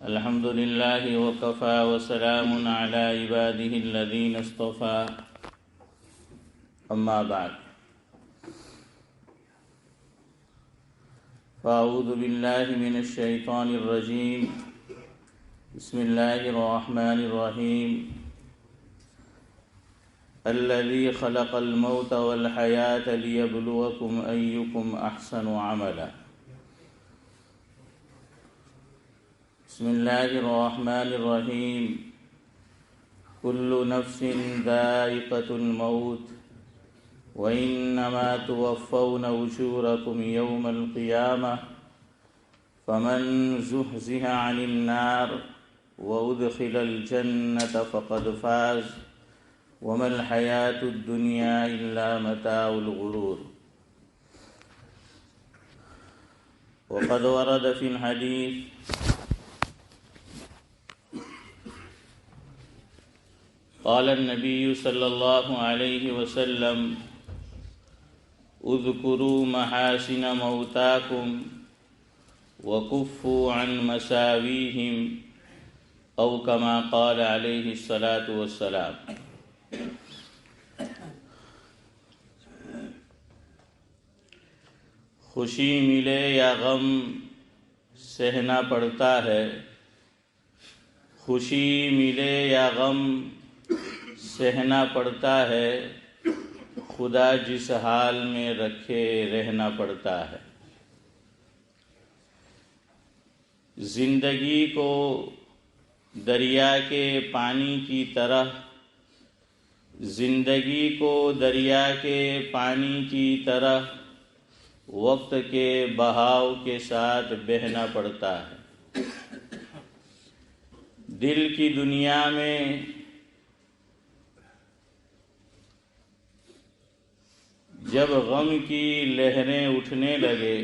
الحمد لله وكفى وسلام على عباده الذين اصطفى أما بعد فأعوذ بالله من الشيطان الرجيم بسم الله الرحمن الرحيم الذي خلق الموت والحياة ليبلوكم أيكم أحسن عملا بسم الله الرحمن الرحيم كل نفس ذائقة الموت وإنما توفون أجوركم يوم القيامة فمن زحزح عن النار وأدخل الجنة فقد فاز وما الحياة الدنيا إلا متاع الغرور. وقد ورد في الحديث قال النبي صلى الله عليه وسلم اذكروا محاسن موتاكم وكفوا عن مساويهم او كما قال عليه الصلاة والسلام. خوشی ملے یا غم سہنا پڑتا ہے، خوشی ملے یا غم سہنا پڑتا ہے، خدا جس حال میں رکھے رہنا پڑتا ہے. زندگی کو دریا کے پانی کی طرح، زندگی کو دریا کے پانی کی طرح وقت کے بہاؤ کے ساتھ بہنا پڑتا ہے. دل کی دنیا میں جب غم کی لہریں اٹھنے لگے،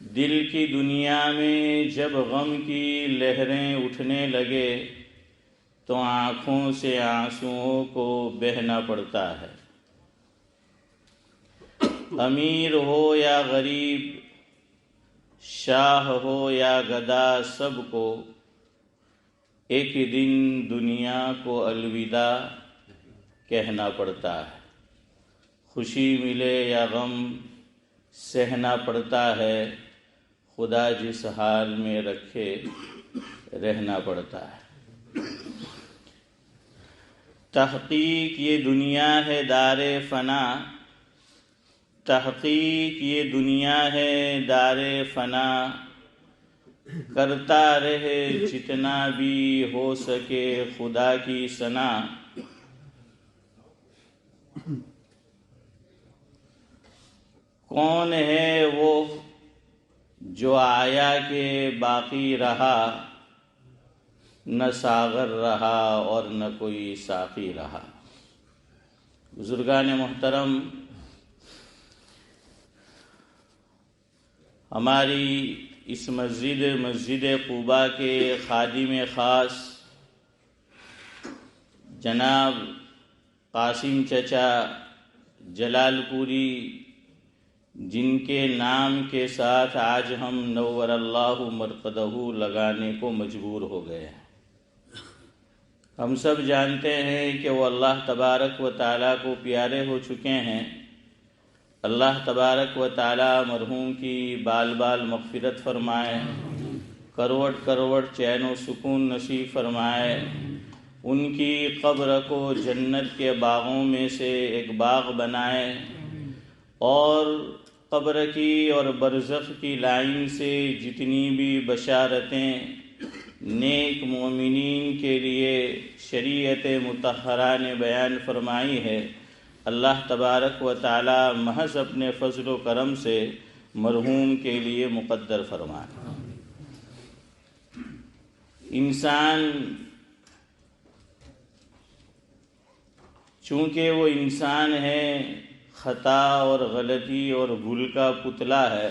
دل کی دنیا میں جب غم کی لہریں اٹھنے لگے تو آنکھوں سے آنسوؤں کو بہنا پڑتا ہے. امیر ہو یا غریب، شاہ ہو یا گدا، سب کو ایک دن دنیا کو الوداع کہنا پڑتا ہے. خوشی ملے یا غم سہنا پڑتا ہے، خدا جس حال میں رکھے رہنا پڑتا ہے. تحقیق یہ دنیا ہے دار فنا، تحقیق یہ دنیا ہے دار فنا، کرتا رہے جتنا بھی ہو سکے خدا کی ثنا. کون ہے وہ جو آیا کہ باقی رہا، نہ ساغر رہا اور نہ کوئی ساقی رہا. بزرگان محترم، ہماری اس مسجد قباء کے خادم خاص جناب قاسم چچا جلال پوری، جن کے نام کے ساتھ آج ہم نور اللہ مرقدہ لگانے کو مجبور ہو گئے ہیں. ہم سب جانتے ہیں کہ وہ اللہ تبارک و تعالیٰ کو پیارے ہو چکے ہیں. اللہ تبارک و تعالیٰ مرحوم کی بال بال مغفرت فرمائے، کروڑ کروڑ چین و سکون نصیب فرمائے. ان کی قبر کو جنت کے باغوں میں سے ایک باغ بنائے، اور قبر کی اور برزخ کی لائن سے جتنی بھی بشارتیں نیک مومنین کے لیے شریعت مطہرہ نے بیان فرمائی ہے، اللہ تبارک و تعالی محض اپنے فضل و کرم سے مرحوم کے لیے مقدر فرمائے. انسان چونکہ وہ انسان ہے، خطا اور غلطی اور بھول کا پتلا ہے،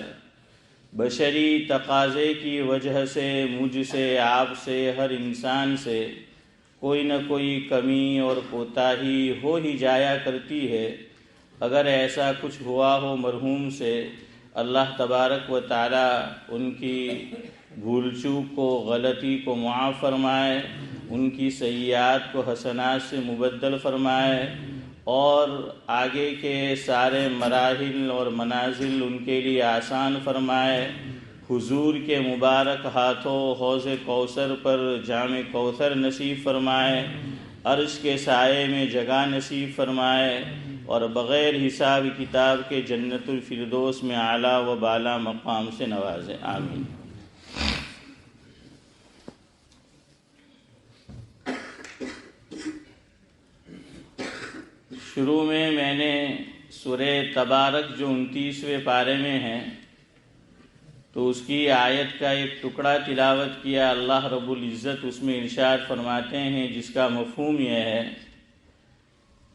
بشری تقاضے کی وجہ سے مجھ سے، آپ سے، ہر انسان سے کوئی نہ کوئی کمی اور کوتاہی ہو ہی جایا کرتی ہے. اگر ایسا کچھ ہوا ہو مرحوم سے، اللہ تبارک و تعالی ان کی بھول چوک کو، غلطی کو معاف فرمائے، ان کی سیئات کو حسنات سے مبدل فرمائے، اور آگے کے سارے مراحل اور منازل ان کے لیے آسان فرمائے۔ حضور کے مبارک ہاتھوں حوض کوثر پر جام کوثر نصیب فرمائے، عرش کے سائے میں جگہ نصیب فرمائے، اور بغیر حساب کتاب کے جنت الفردوس میں اعلیٰ و بالا مقام سے نوازے، آمین۔ شروع میں نے سورہ تبارک جو 29ویں پارے میں ہے تو اس کی آیت کا ایک ٹکڑا تلاوت کیا۔ اللہ رب العزت اس میں ارشاد فرماتے ہیں، جس کا مفہوم یہ ہے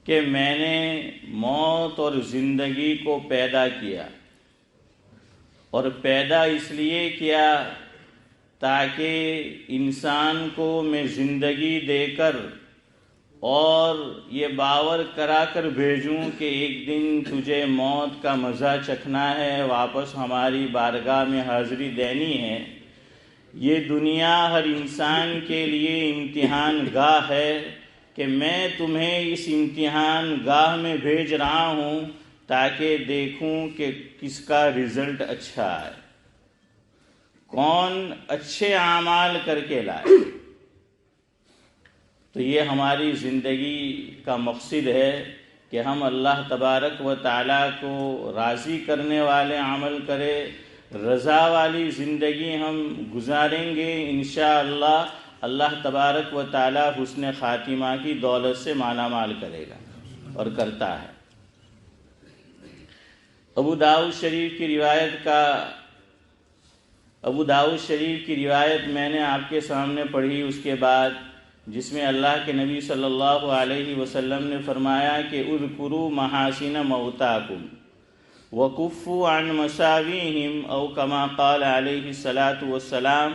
کہ میں نے موت اور زندگی کو پیدا کیا، اور پیدا اس لیے کیا تاکہ انسان کو میں زندگی دے کر اور یہ باور کرا کر بھیجوں کہ ایک دن تجھے موت کا مزہ چکھنا ہے، واپس ہماری بارگاہ میں حاضری دینی ہے۔ یہ دنیا ہر انسان کے لیے امتحان گاہ ہے کہ میں تمہیں اس امتحان گاہ میں بھیج رہا ہوں تاکہ دیکھوں کہ کس کا رزلٹ اچھا ہے، کون اچھے اعمال کر کے لائے۔ تو یہ ہماری زندگی کا مقصد ہے کہ ہم اللہ تبارک و تعالیٰ کو راضی کرنے والے عمل کرے، رضا والی زندگی ہم گزاریں گے انشاءاللہ۔ اللہ تبارک و تعالیٰ حسن خاتمہ کی دولت سے مالا مال کرے گا اور کرتا ہے۔ ابو داؤد شریف کی روایت میں نے آپ کے سامنے پڑھی، اس کے بعد جس میں اللہ کے نبی صلی اللہ علیہ وسلم نے فرمایا کہ اذکروا محاسن موتاکم وکفوا عن مساویہم، او کما قال علیہ الصلاۃ والسلام،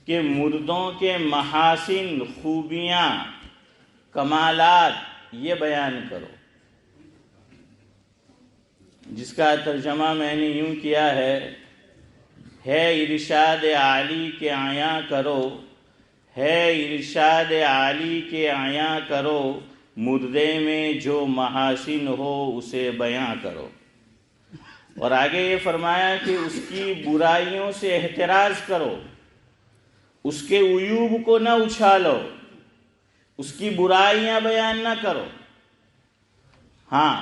کہ مردوں کے محاسن، خوبیاں، کمالات یہ بیان کرو، جس کا ترجمہ میں نے یوں کیا ہے ارشاد عالی کے عیاں کرو، ہے ارشاد عالی کے عیاں کرو، مردے میں جو محاسن ہو اسے بیاں کرو۔ اور آگے یہ فرمایا کہ اس کی برائیوں سے احتراز کرو، اس کے عیوب کو نہ اچھالو، اس کی برائیاں بیان نہ کرو۔ ہاں،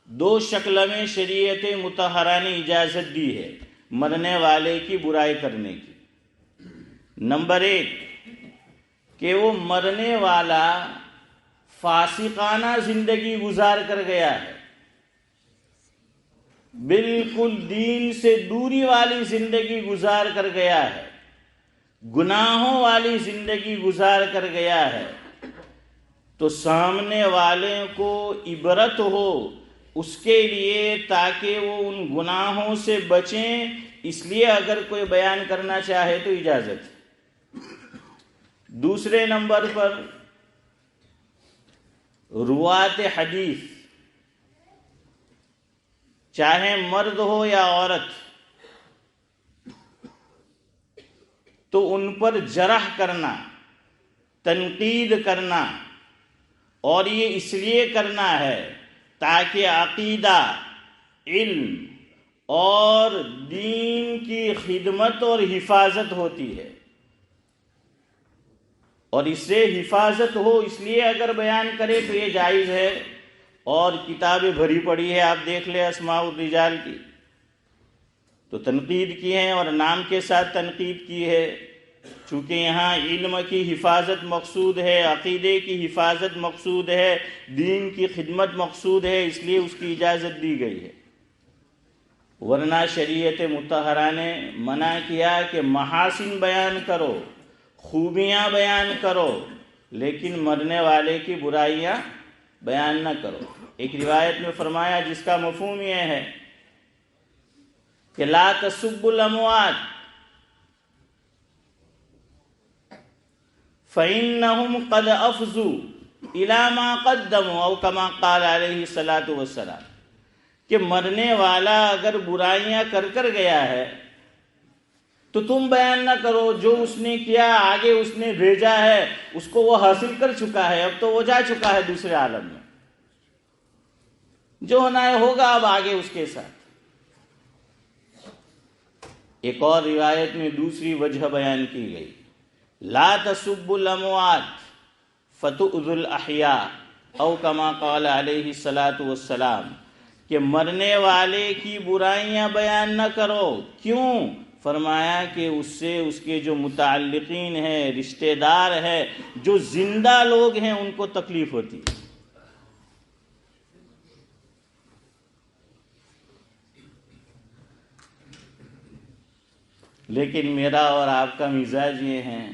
2 شکل میں شریعت مطہرہ نے اجازت دی ہے مرنے والے کی برائی کرنے کی۔ نمبر 1 کہ وہ مرنے والا فاسقانہ زندگی گزار کر گیا ہے، بالکل دین سے دوری والی زندگی گزار کر گیا ہے، گناہوں والی زندگی گزار کر گیا ہے، تو سامنے والے کو عبرت ہو اس کے لیے تاکہ وہ ان گناہوں سے بچیں، اس لیے اگر کوئی بیان کرنا چاہے تو اجازت ہے۔ دوسرے نمبر پر روات حدیث، چاہے مرد ہو یا عورت، تو ان پر جرح کرنا، تنقید کرنا، اور یہ اس لیے کرنا ہے تاکہ عقیدہ، علم اور دین کی خدمت اور حفاظت ہوتی ہے، اور اس سے حفاظت ہو اس لیے اگر بیان کرے تو یہ جائز ہے۔ اور کتابیں بھری پڑی ہے، آپ دیکھ لیں اسماء الرجال کی، تو تنقید کی ہے اور نام کے ساتھ تنقید کی ہے، چونکہ یہاں علم کی حفاظت مقصود ہے، عقیدے کی حفاظت مقصود ہے، دین کی خدمت مقصود ہے، اس لیے اس کی اجازت دی گئی ہے۔ ورنہ شریعت مطہرہ نے منع کیا کہ محاسن بیان کرو، خوبیاں بیان کرو، لیکن مرنے والے کی برائیاں بیان نہ کرو۔ ایک روایت میں فرمایا جس کا مفہوم یہ ہے کہ لا تسبوا الاموات فإنهم قد افضوا الى ما قدموا، او كما قال علیہ الصلاۃ والسلام، کہ مرنے والا اگر برائیاں کر گیا ہے تو تم بیان نہ کرو. جو اس نے کیا آگے اس نے بھیجا ہے اس کو وہ حاصل کر چکا ہے, اب تو وہ جا چکا ہے دوسرے عالم میں. جو ہونا ہے ہوگا اب آگے اس کے ساتھ. ایک اور روایت میں دوسری وجہ بیان کی گئی, لا تسبوا الاموات فتؤذوا الاحیاء او کما قال علیہ الصلاۃ والسلام, کہ مرنے والے کی برائیاں بیان نہ کرو. کیوں؟ فرمایا کہ اس سے اس کے جو متعلقین ہیں, رشتہ دار ہیں, جو زندہ لوگ ہیں, ان کو تکلیف ہوتی ہے. لیکن میرا اور آپ کا مزاج یہ ہے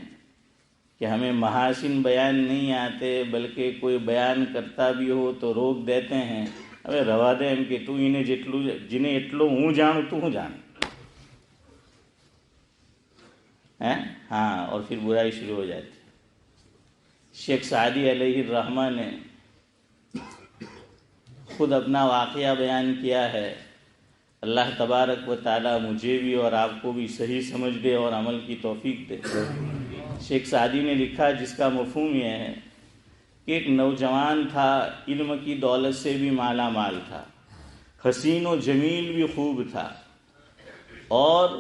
کہ ہمیں محاسن بیان نہیں آتے, بلکہ کوئی بیان کرتا بھی ہو تو روک دیتے ہیں. હવે રવા દે એમ કે તું એને જેટલું જેને એટલું હું જાણું તું હું જાણ. ہاں, اور پھر برائی شروع ہو جاتی. شیخ سعدی علیہ الرحمہ نے خود اپنا واقعہ بیان کیا ہے. اللہ تبارک و تعالی مجھے بھی اور آپ کو بھی صحیح سمجھ دے اور عمل کی توفیق دے. شیخ سعدی نے لکھا, جس کا مفہوم یہ ہے کہ ایک نوجوان تھا, علم کی دولت سے بھی مالا مال تھا, حسین و جمیل بھی خوب تھا, اور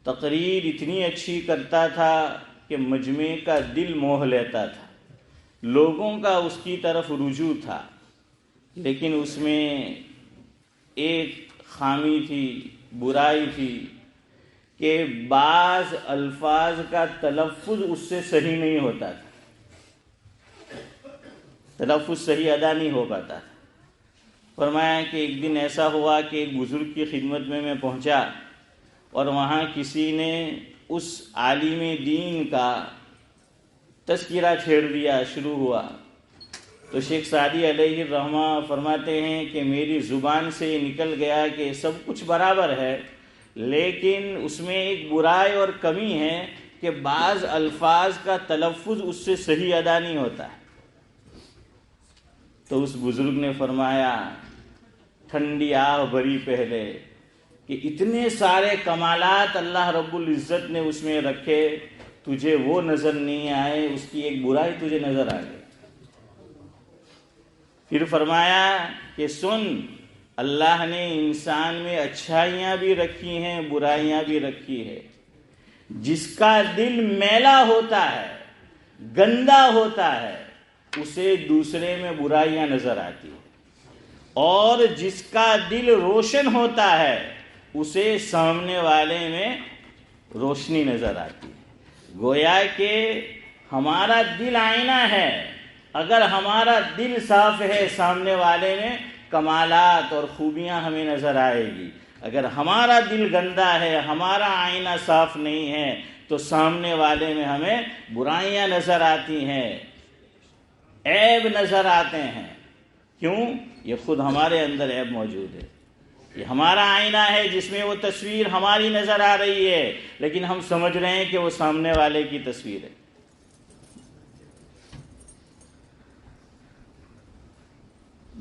تقریر اتنی اچھی کرتا تھا کہ مجمع کا دل موہ لیتا تھا. لوگوں کا اس کی طرف رجوع تھا, لیکن اس میں ایک خامی تھی, برائی تھی کہ بعض الفاظ کا تلفظ اس سے صحیح نہیں ہوتا تھا, تلفظ صحیح ادا نہیں ہو پاتا تھا. فرمایا کہ ایک دن ایسا ہوا کہ ایک بزرگ کی خدمت میں پہنچا, اور وہاں کسی نے اس عالم دین کا تذکرہ چھیڑ دیا, شروع ہوا. تو شیخ سعدی علیہ الرحمہ فرماتے ہیں کہ میری زبان سے یہ نکل گیا کہ سب کچھ برابر ہے, لیکن اس میں ایک برائی اور کمی ہے کہ بعض الفاظ کا تلفظ اس سے صحیح ادا نہیں ہوتا ہے. تو اس بزرگ نے فرمایا, ٹھنڈی آہ بھری پہلے, کہ اتنے سارے کمالات اللہ رب العزت نے اس میں رکھے, تجھے وہ نظر نہیں آئے, اس کی ایک برائی تجھے نظر آ گئی. پھر فرمایا کہ سن, اللہ نے انسان میں اچھائیاں بھی رکھی ہیں, برائیاں بھی رکھی ہے. جس کا دل میلا ہوتا ہے, گندا ہوتا ہے, اسے دوسرے میں برائیاں نظر آتی ہیں, اور جس کا دل روشن ہوتا ہے اسے سامنے والے میں روشنی نظر آتی ہے. گویا کہ ہمارا دل آئینہ ہے, اگر ہمارا دل صاف ہے سامنے والے میں کمالات اور خوبیاں ہمیں نظر آئے گی. اگر ہمارا دل گندا ہے, ہمارا آئینہ صاف نہیں ہے, تو سامنے والے میں ہمیں برائیاں نظر آتی ہیں, عیب نظر آتے ہیں. کیوں؟ یہ خود ہمارے اندر عیب موجود ہے. یہ ہمارا آئینہ ہے جس میں وہ تصویر ہماری نظر آ رہی ہے, لیکن ہم سمجھ رہے ہیں کہ وہ سامنے والے کی تصویر ہے.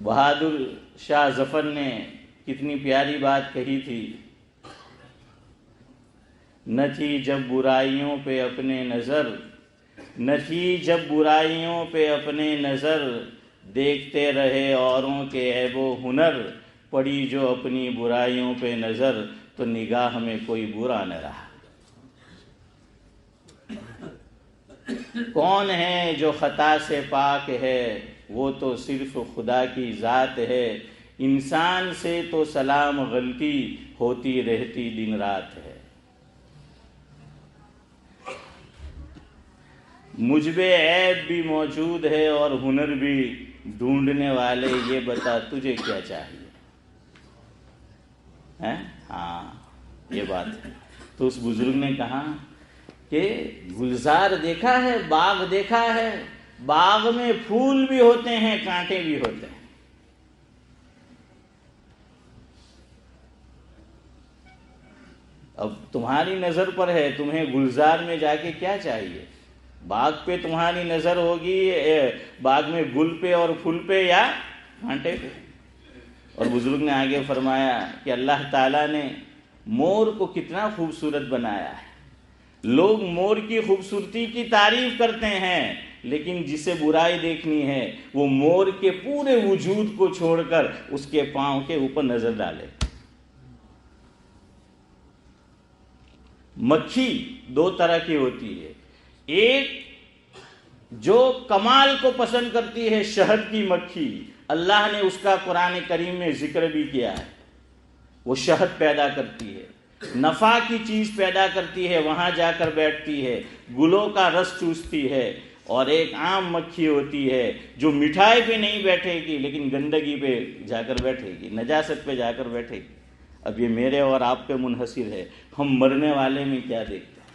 بہادر شاہ ظفر نے کتنی پیاری بات کہی تھی, نہ تھی جب برائیوں پہ اپنے نظر, نہ تھی جب برائیوں پہ اپنے نظر, دیکھتے رہے اوروں کے عیب و ہنر, پڑی جو اپنی برائیوں پہ نظر, تو نگاہ میں کوئی برا نہ رہا. کون ہے جو خطا سے پاک ہے, وہ تو صرف خدا کی ذات ہے. انسان سے تو سلام غلطی ہوتی رہتی دن رات ہے. مجھ میں عیب بھی موجود ہے اور ہنر بھی, ڈھونڈنے والے یہ بتا تجھے کیا چاہیے. ہاں, یہ بات ہے. تو اس بزرگ نے کہا کہ گلزار دیکھا ہے, باغ دیکھا ہے, باغ میں پھول بھی ہوتے ہیں, کانٹے بھی ہوتے ہیں. اب تمہاری نظر پر ہے, تمہیں گلزار میں جا کے کیا چاہیے. باغ پہ تمہاری نظر ہوگی, باغ میں گل پہ اور پھول پہ یا کانٹے پہ. اور بزرگ نے آگے فرمایا کہ اللہ تعالیٰ نے مور کو کتنا خوبصورت بنایا ہے. لوگ مور کی خوبصورتی کی تعریف کرتے ہیں، لیکن جسے برائی دیکھنی ہے وہ مور کے پورے وجود کو چھوڑ کر اس کے پاؤں کے اوپر نظر ڈالے. مکھی دو طرح کی ہوتی ہے. ایک جو کمال کو پسند کرتی ہے، شہد کی مکھی، اللہ نے اس کا قرآن کریم میں ذکر بھی کیا ہے. وہ شہد پیدا کرتی ہے، نفع کی چیز پیدا کرتی ہے، وہاں جا کر بیٹھتی ہے، گلوں کا رس چوستی ہے. اور ایک عام مکھی ہوتی ہے جو مٹھائی پہ نہیں بیٹھے گی لیکن گندگی پہ جا کر بیٹھے گی، نجاست پہ جا کر بیٹھے گی. اب یہ میرے اور آپ پہ منحصر ہے، ہم مرنے والے میں کیا دیکھتے ہیں.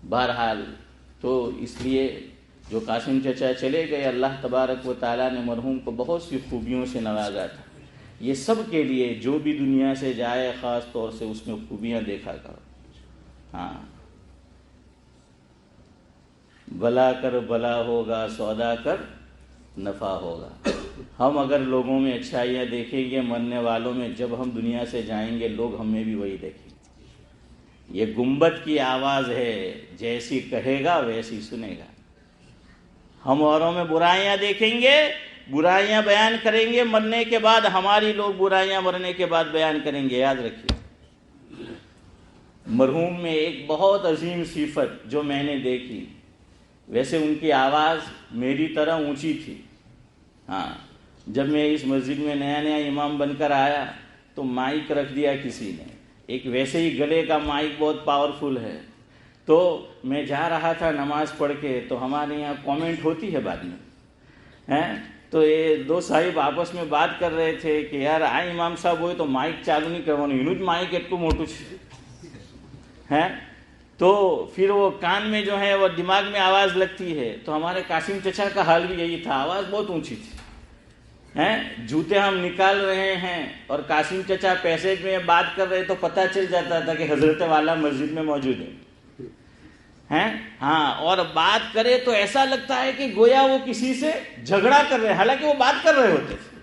بہرحال تو اس لیے جو قاسم چچا چلے گئے، اللہ تبارک و تعالیٰ نے مرحوم کو بہت سی خوبیوں سے نوازا تھا. یہ سب کے لیے جو بھی دنیا سے جائے خاص طور سے اس میں خوبیاں دیکھا کرو. ہاں، بلا کر بلا ہوگا، سودا کر نفع ہوگا. ہم اگر لوگوں میں اچھائیاں دیکھیں گے مرنے والوں میں، جب ہم دنیا سے جائیں گے لوگ ہمیں بھی وہی دیکھیں گے. یہ گنبد کی آواز ہے، جیسی کہے گا ویسی سنے گا. ہم اوروں میں برائیاں دیکھیں گے، برائیاں بیان کریں گے، مرنے کے بعد ہماری لوگ برائیاں مرنے کے بعد بیان کریں گے. یاد رکھیے، مرحوم میں ایک بہت عظیم صفت جو میں نے دیکھی، ویسے ان کی آواز میری طرح اونچی تھی. ہاں، جب میں اس مسجد میں نیا نیا امام بن کر آیا تو مائک رکھ دیا کسی نے، ایک ویسے ہی گلے کا مائک بہت پاورفل ہے. تو میں جا رہا تھا نماز پڑھ کے، تو ہمارے یہاں کامنٹ ہوتی ہے بعد میں، تو یہ دو صاحب آپس میں بات کر رہے تھے کہ یار آ امام صاحب ہوئے تو مائک چالو نہیں کروانا، انہوں مائک ایک موٹو ہے. تو پھر وہ کان میں جو ہے وہ دماغ میں آواز لگتی ہے. تو ہمارے قاسم چچا کا حال بھی یہی تھا، آواز بہت اونچی تھی. جوتے ہم نکال رہے ہیں اور قاسم چچا پیسیج میں بات کر رہے تو پتہ چل جاتا تھا کہ حضرت والا مسجد میں موجود ہے. ہاں، اور بات کرے تو ایسا لگتا ہے کہ گویا وہ کسی سے جھگڑا کر رہے، حالانکہ وہ بات کر رہے ہوتے تھے،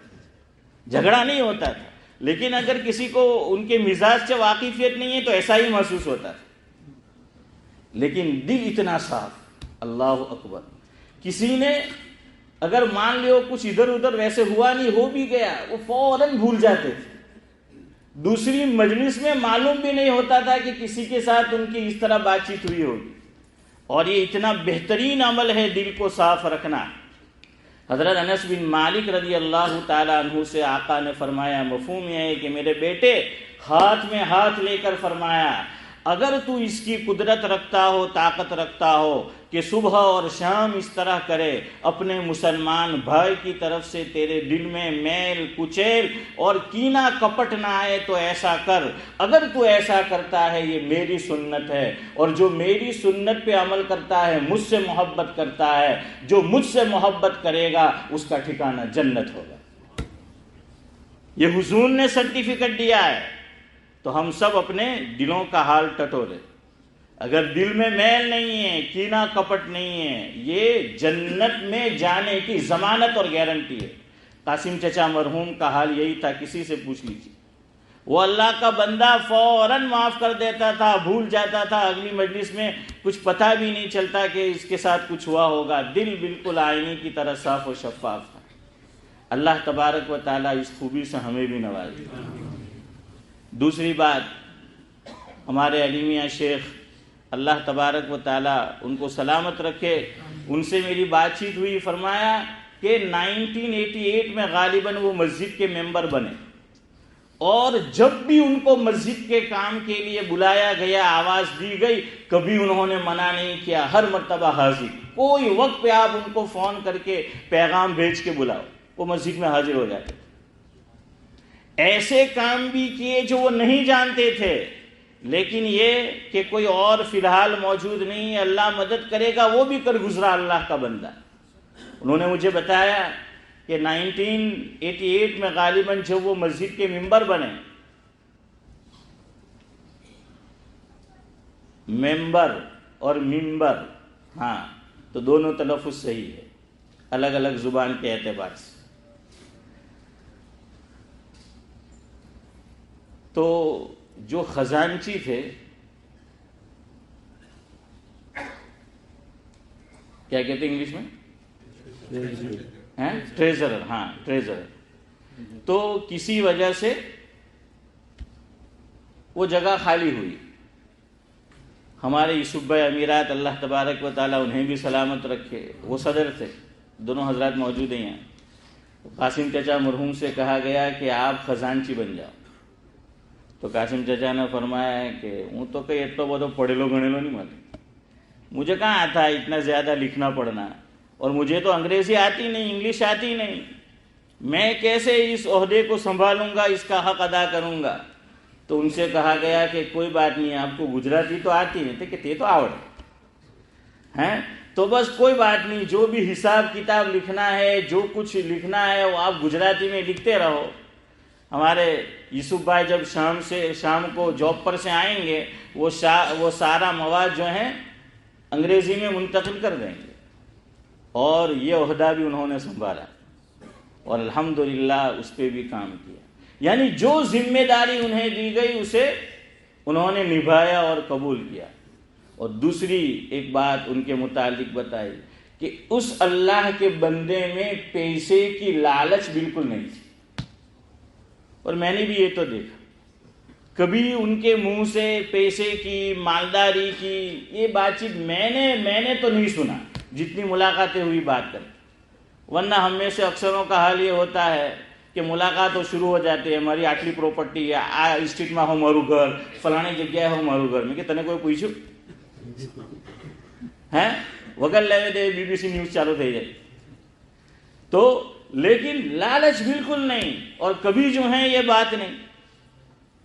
جھگڑا نہیں ہوتا تھا. لیکن اگر کسی کو ان کے مزاج سے واقفیت نہیں ہے تو ایسا ہی محسوس ہوتا تھا. لیکن دل اتنا صاف، اللہ اکبر. کسی نے اگر مان لیو کچھ ادھر ادھر ویسے ہوا نہیں، ہو بھی گیا، وہ فوراً بھول جاتے تھے. دوسری مجلس میں معلوم بھی نہیں ہوتا تھا کہ کسی کے ساتھ ان کی اس طرح بات چیت ہوئی ہوگی. اور یہ اتنا بہترین عمل ہے دل کو صاف رکھنا. حضرت انس بن مالک رضی اللہ تعالیٰ عنہ سے آقا نے فرمایا، مفہوم یہ ہے کہ میرے بیٹے، ہاتھ میں ہاتھ لے کر فرمایا، اگر تو اس کی قدرت رکھتا ہو، طاقت رکھتا ہو کہ صبح اور شام اس طرح کرے، اپنے مسلمان بھائی کی طرف سے تیرے دل میں میل کچیل اور کینہ کپٹ نہ آئے تو ایسا کر. اگر تو ایسا کرتا ہے یہ میری سنت ہے، اور جو میری سنت پہ عمل کرتا ہے مجھ سے محبت کرتا ہے، جو مجھ سے محبت کرے گا اس کا ٹھکانہ جنت ہوگا. یہ حضور نے سرٹیفکیٹ دیا ہے. تو ہم سب اپنے دلوں کا حال ٹٹولے. اگر دل میں میل نہیں ہے، کینہ کپٹ نہیں ہے، یہ جنت میں جانے کی ضمانت اور گارنٹی ہے. قاسم چچا مرحوم کا حال یہی تھا، کسی سے پوچھ لیجیے. وہ اللہ کا بندہ فوراً معاف کر دیتا تھا، بھول جاتا تھا، اگلی مجلس میں کچھ پتہ بھی نہیں چلتا کہ اس کے ساتھ کچھ ہوا ہوگا. دل بالکل آئینے کی طرح صاف و شفاف تھا. اللہ تبارک و تعالیٰ اس خوبی سے ہمیں بھی نوازے. دوسری بات، ہمارے علی میاں شیخ اللہ تبارک و تعالیٰ ان کو سلامت رکھے، ان سے میری بات چیت ہوئی. فرمایا کہ 1988 میں غالباً وہ مسجد کے ممبر بنے، اور جب بھی ان کو مسجد کے کام کے لیے بلایا گیا، آواز دی گئی، کبھی انہوں نے منع نہیں کیا، ہر مرتبہ حاضر. کوئی وقت پہ آپ ان کو فون کر کے پیغام بھیج کے بلاؤ، وہ مسجد میں حاضر ہو جاتے. ایسے کام بھی کیے جو وہ نہیں جانتے تھے، لیکن یہ کہ کوئی اور فی الحال موجود نہیں ہے، اللہ مدد کرے گا، وہ بھی کر گزرا اللہ کا بندہ. انہوں نے مجھے بتایا کہ 1988 میں غالباً جب وہ مسجد کے ممبر بنے، ممبر اور ممبر، ہاں تو دونوں تلفظ صحیح ہے، الگ الگ زبان کے اعتبار سے. تو جو خزانچی تھے، کیا کہتے ہیں انگلش میں؟ ٹریزرر. ہاں ٹریزرر. تو کسی وجہ سے وہ جگہ خالی ہوئی. ہمارے یوسف بھائی امیرات، اللہ تبارک و تعالیٰ انہیں بھی سلامت رکھے، وہ صدر تھے، دونوں حضرات موجود ہیں یہاں. قاسم چچا مرحوم سے کہا گیا کہ آپ خزانچی بن جاؤ. تو قاسم چچا نے فرمایا ہے کہ ہوں تو کہیں اتنا بہت پڑھے لو گنے لو نہیں مت، مجھے کہاں آتا ہے اتنا زیادہ لکھنا پڑھنا، اور مجھے تو انگریزی آتی نہیں، انگلش آتی نہیں، میں کیسے اس عہدے کو سنبھالوں گا، اس کا حق ادا کروں گا. تو ان سے کہا گیا کہ کوئی بات نہیں، آپ کو گجراتی تو آتی نہیں کہ تے تو آوڑ ہیں، تو بس کوئی بات نہیں، جو بھی حساب کتاب لکھنا ہے، جو کچھ لکھنا ہے وہ آپ گجراتی میں لکھتے رہو. ہمارے یوسف بھائی جب شام کو جاب پر سے آئیں گے، وہ سارا مواد جو ہے انگریزی میں منتقل کر دیں گے. اور یہ عہدہ بھی انہوں نے سنبھالا اور الحمدللہ اس پہ بھی کام کیا. یعنی جو ذمہ داری انہیں دی گئی اسے انہوں نے نبھایا اور قبول کیا. اور دوسری ایک بات ان کے متعلق بتائی کہ اس اللہ کے بندے میں پیسے کی لالچ بالکل نہیں تھی. اور میں نے بھی یہ تو دیکھا، کبھی ان کے منہ سے پیسے کی، مالداری کی یہ بات چیت میں نے تو نہیں سنا جتنی ملاقاتیں ہوئی بات کر. ورنہ ہم میں سے اکثروں کا حال یہ ہوتا ہے کہ ملاقات ہو شروع ہو جاتی ہے، ہماری آٹلی پراپرٹی ہے، આ સ્ટ્રીટમાં હો મારું ઘર، ફલાણી જગ્યાએ હો મારું ઘર. મેં કે તને કોઈ પૂછ્યું હે? વગર લેવે દે BBC ન્યૂઝ ચાલુ થઈ જાય. تو لیکن لالچ بالکل نہیں، اور کبھی جو ہے یہ بات نہیں.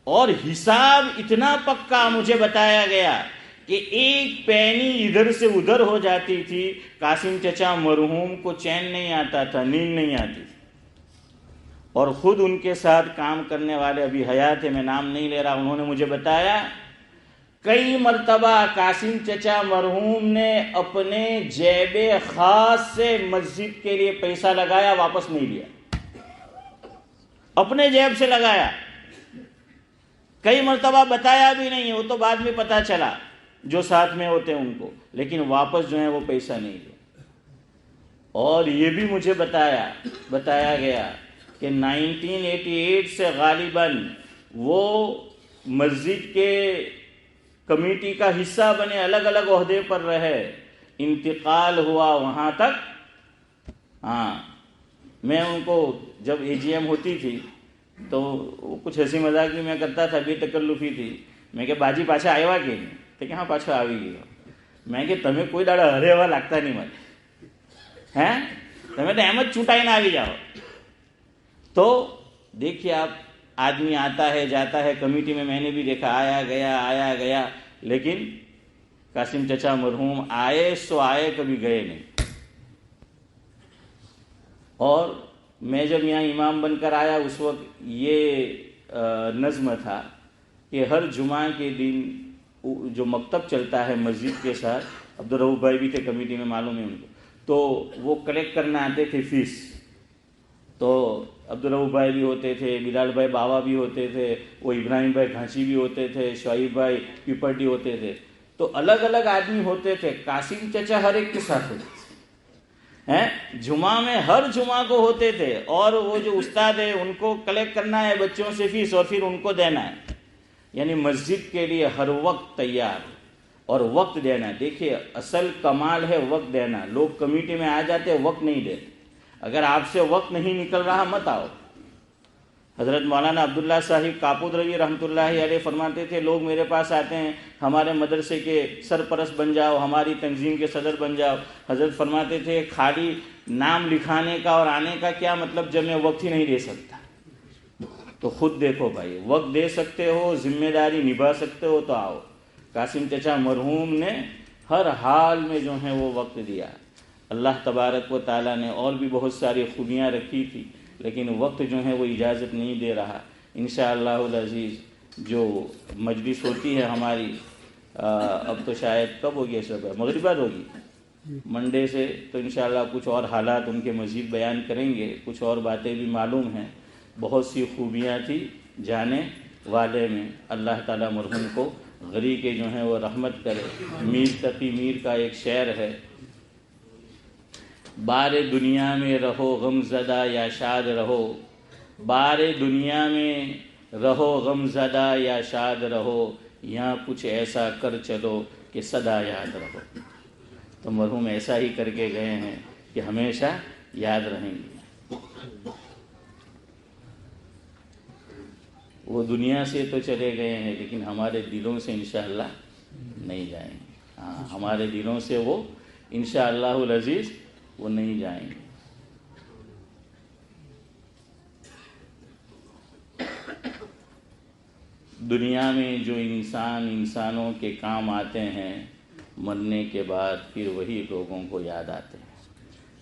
اور حساب اتنا پکا مجھے بتایا گیا کہ ایک پینی ادھر سے ادھر ہو جاتی تھی، قاسم چچا مرحوم کو چین نہیں آتا تھا، نیند نہیں آتی تھی. اور خود ان کے ساتھ کام کرنے والے ابھی حیات ہے، میں نام نہیں لے رہا، انہوں نے مجھے بتایا کئی مرتبہ قاسم چچا مرحوم نے اپنے جیب خاص سے مسجد کے لیے پیسہ لگایا، واپس نہیں لیا، اپنے جیب سے لگایا. کئی مرتبہ بتایا بھی نہیں، وہ تو بعد میں پتہ چلا جو ساتھ میں ہوتے ہیں ان کو، لیکن واپس جو ہے وہ پیسہ نہیں لیا. اور یہ بھی مجھے بتایا گیا کہ 1988 سے غالباً وہ مسجد کے کمیٹی کا حصہ بنے، الگ الگ عہدے پر رہے، انتقال ہوا وہاں تک. ہاں میں ان کو جب AGM ہوتی تھی تو کچھ ہنسی مذاق بھی میں کرتا تھا، بے تکلفی تھی. میں کہ બાજી પાછા આવ્યા કે નહીં؟ તો کہ ہاں પાછો આવી ગયો. મેં کہ તમે કોઈ દાડો હરેવા લાગતા નહીં મને, હે તમે તો એમ જ ચૂંટાઈને આવી જાઓ. تو دیکھیے آپ، آدمی آتا ہے جاتا ہے کمیٹی میں نے بھی دیکھا، آیا گیا، لیکن قاسم چچا مرحوم آئے سو آئے، کبھی گئے نہیں. اور میں جب یہاں امام بن کر آیا اس وقت یہ نظم تھا کہ ہر جمعہ کے دن جو مکتب چلتا ہے مسجد کے ساتھ، عبدالرؤف بھائی بھی تھے کمیٹی میں، معلوم ہے ان کو، تو وہ کلیکٹ کرنا آتے تھے فیس. تو عبدالرؤف بھائی بھی ہوتے تھے، بلال بھائی باوا بھی ہوتے تھے، وہ ابراہیم بھائی گھانچی بھی ہوتے تھے، شعیب بھائی پیپرٹی ہوتے تھے. تو الگ الگ آدمی ہوتے تھے. قاسم چچا ہر ایک کے ساتھ ہوتے تھے، جمعہ میں ہر جمعہ کو ہوتے تھے. اور وہ جو استاد ہے ان کو کلیکٹ کرنا ہے بچوں سے فیس اور پھر ان کو دینا ہے. یعنی مسجد کے لیے ہر وقت تیار اور وقت دینا. دیکھیے اصل کمال ہے وقت دینا. لوگ کمیٹی میں آ جاتے وقت نہیں دیتے. اگر آپ سے وقت نہیں نکل رہا مت آؤ. حضرت مولانا عبداللہ صاحب کاپود روی رحمۃ اللہ علیہ فرماتے تھے، لوگ میرے پاس آتے ہیں ہمارے مدرسے کے سرپرست بن جاؤ، ہماری تنظیم کے صدر بن جاؤ. حضرت فرماتے تھے خالی نام لکھانے کا اور آنے کا کیا مطلب جب میں وقت ہی نہیں دے سکتا. تو خود دیکھو بھائی، وقت دے سکتے ہو، ذمہ داری نبھا سکتے ہو تو آؤ. قاسم چچا مرحوم نے ہر حال میں جو ہے وہ وقت دیا. اللہ تبارک و تعالیٰ نے اور بھی بہت ساری خوبیاں رکھی تھی، لیکن وقت جو ہے وہ اجازت نہیں دے رہا. انشاءاللہ العزیز جو مجلس ہوتی ہے ہماری، اب تو شاید کب ہوگی، سب مغربات ہوگی منڈے سے، تو انشاءاللہ کچھ اور حالات ان کے مزید بیان کریں گے. کچھ اور باتیں بھی معلوم ہیں، بہت سی خوبیاں تھی، جانیں والے میں اللہ تعالیٰ مرحوم کو غری کے جو ہیں وہ رحمت کرے۔ میر تقی میر کا ایک شعر ہے، بار دنیا میں رہو غم زدہ یا شاد رہو، بار دنیا میں رہو غم زدہ یا شاد رہو، یہاں کچھ ایسا کر چلو کہ صدا یاد رہو۔ تو مرحوم ایسا ہی کر کے گئے ہیں کہ ہمیشہ یاد رہیں گے۔ وہ دنیا سے تو چلے گئے ہیں لیکن ہمارے دلوں سے انشاءاللہ نہیں جائیں گے۔ ہاں، ہمارے دلوں سے وہ انشاءاللہ العزیز وہ نہیں جائیں گے۔ دنیا میں جو انسانوں کے کام آتے ہیں، مرنے کے بعد پھر وہی لوگوں کو یاد آتے ہیں۔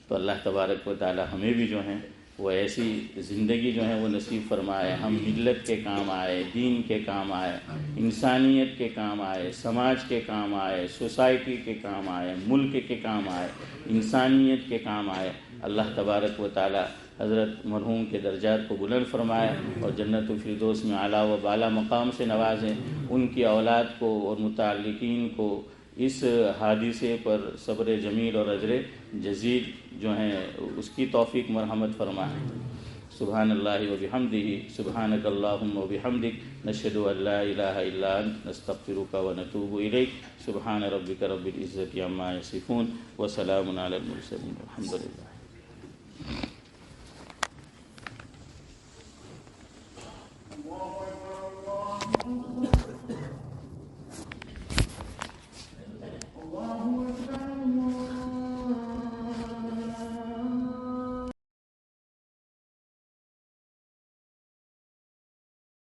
تو اللہ تبارک و تعالی ہمیں بھی جو ہیں وہ ایسی زندگی جو ہے وہ نصیب فرمائے، ہم ملت کے کام آئے، دین کے کام آئے، انسانیت کے کام آئے، سماج کے کام آئے، سوسائٹی کے کام آئے، ملک کے کام آئے، انسانیت کے کام آئے۔ اللہ تبارک و تعالی حضرت مرحوم کے درجات کو بلند فرمائے اور جنت الفردوس میں اعلیٰ و بالا مقام سے نوازیں۔ ان کی اولاد کو اور متعلقین کو اس حادثے پر صبر جمیل اور اجر جزیل جو ہیں اس کی توفیق مرحمت فرمائے۔ سبحان اللہ و بحمدہ، سبحانک اللہم و بحمدک، نشہد ان لا الہ الا انت، نستغفرک و نتوب الیک۔ سبحان ربک رب العزۃ عما یصفون وسلام علی المرسلین، الحمد للہ۔